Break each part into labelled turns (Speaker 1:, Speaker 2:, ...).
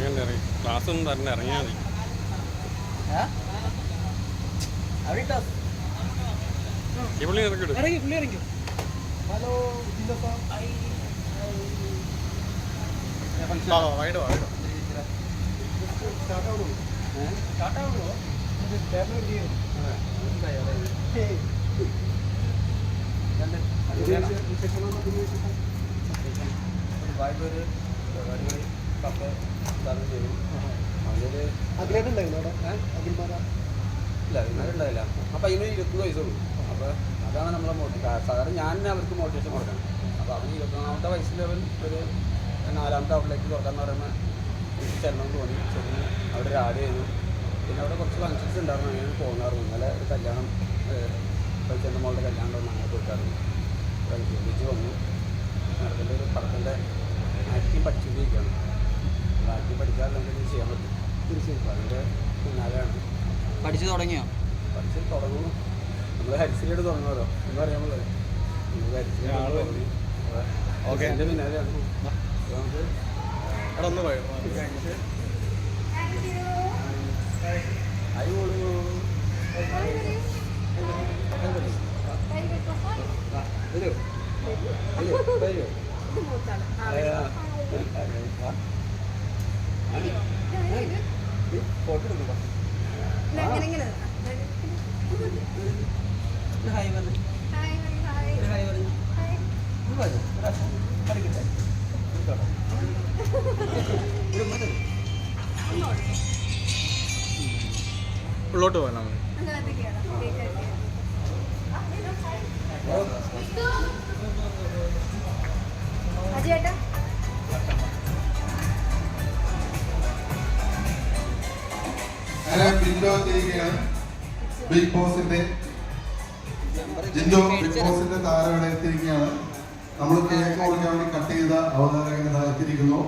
Speaker 1: അങ്ങനെ ഇറങ്ങി ക്ലാസ് ഒന്നും തരണ്ട ഇറങ്ങിയാൽ മതി പുള്ളി ഇറക്കിടും.
Speaker 2: ഹലോ
Speaker 3: ഇല്ല ഇന്നലെ അപ്പം അതിന് 21 വയസ്സുള്ളൂ. അപ്പോൾ അതാണ് നമ്മളെ സാധാരണ ഞാൻ അവർക്ക് മോട്ടിവേഷൻ കൊടുക്കണം. അപ്പോൾ അവന് 21ാമത്തെ വയസ്സിൽ അവൻ ഒരു 4ാമത്തെ ഔട്ട്ലേക്ക് തുറക്കാന്ന് പറയുമ്പോൾ എനിക്ക് ചെല്ലണം തോന്നി. ചെന്ന് അവിടെ ഒരു ആഡ് ചെയ്തു. പിന്നെ അവിടെ കുറച്ച് ഫങ്ഷൻസ് ഉണ്ടായിരുന്നു. അങ്ങനെ പോകുന്നായിരുന്നു. ഇന്നലെ ഒരു കല്യാണം പൈസൻ്റെ മോളുടെ കല്യാണം ഉണ്ടായിരുന്നു. അങ്ങനെ പോയിട്ടായിരുന്നു. ചോദിച്ച് വന്നു. നടത്തിൻ്റെ ഒരു പടത്തിൻ്റെ ആക്ടിങ് പഠിച്ചുകൊണ്ടിരിക്കുകയാണ്. ആക്ടിങ് പഠിച്ചാൽ നമുക്ക് ചെയ്യാൻ പറ്റും. തീർച്ചയായും അതിൻ്റെ പിന്നാലെയാണ്.
Speaker 2: പഠിച്ചു തുടങ്ങിയോ?
Speaker 3: പഠിച്ച് തുടങ്ങുന്നു. നമ്മൾ ഹരിശ്രീയോട് തുടങ്ങുമല്ലോ എന്ന് പറയാമല്ലോ. നമ്മൾ ഹരിശ്രീയോട് തുടങ്ങി. ഓക്കെ എൻ്റെ പിന്നാലെയാണ്. നമുക്ക്
Speaker 1: അവിടെ പോയോ
Speaker 3: കഴിഞ്ഞിട്ട് ആയി കൊടുക്കൂ. വരൂ വരൂ ഫോട്ടോ എടുക്കട്ടോ. ഹായ് പറഞ്ഞു ഹായ് പറഞ്ഞു പഠിക്കട്ടെ
Speaker 1: ഉള്ളോട്ട് പോകാം നമ്മൾ.
Speaker 4: ജിൻഡോ ചെയ്യുകയാണ്. ബിഗ് ബോസിന്റെ ജിൻഡോ ബിഗ് ബോസിന്റെ താരം എത്തിയിരിക്കുകയാണ്. നമ്മൾ കേക്ക് കൊടുക്കാൻ വേണ്ടി കട്ട് ചെയ്ത അവതാരകൻ എത്തിയിരിക്കുന്നു.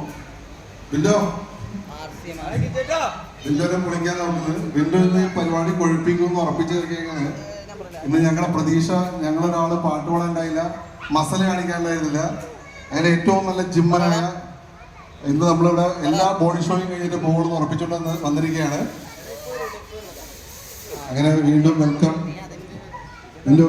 Speaker 4: ബിൻഡോ ബിൻഡോനെ വിളിക്കാൻ നോക്കുന്നത്. ബിൻഡോ ഇന്ന് പരിപാടി കൊഴുപ്പിക്കുമെന്ന് ഉറപ്പിച്ചിരിക്കുകയാണ്. ഇന്ന് ഞങ്ങളുടെ പ്രതീക്ഷ ഞങ്ങളൊരാള് പാട്ട് പാടാൻ ഉണ്ടായില്ല, മസല കാണിക്കാനുണ്ടായിരുന്നില്ല. അങ്ങനെ ഏറ്റവും നല്ല ജിമ്മനായ ഇന്ന് നമ്മളിവിടെ എല്ലാ ബോഡി ഷോയും കഴിഞ്ഞിട്ട് പോകുമെന്ന് ഉറപ്പിച്ചുകൊണ്ട് വന്നിരിക്കുകയാണ്. അങ്ങനെ വീണ്ടും വെൽക്കം ബിൻഡോ.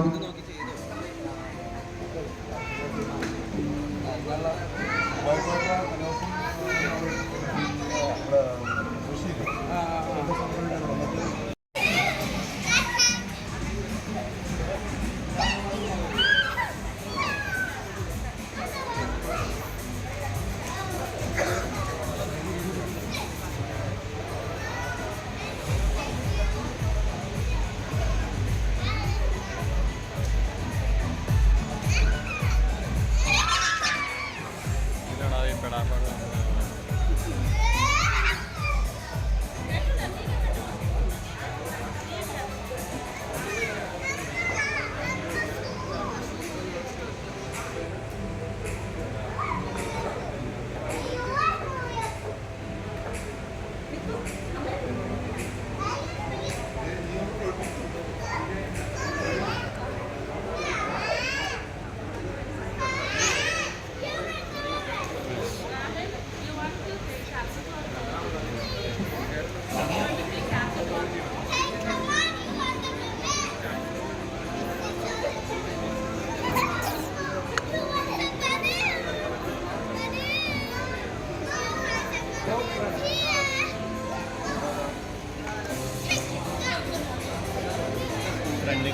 Speaker 1: ഫ്രണ്ട്ലി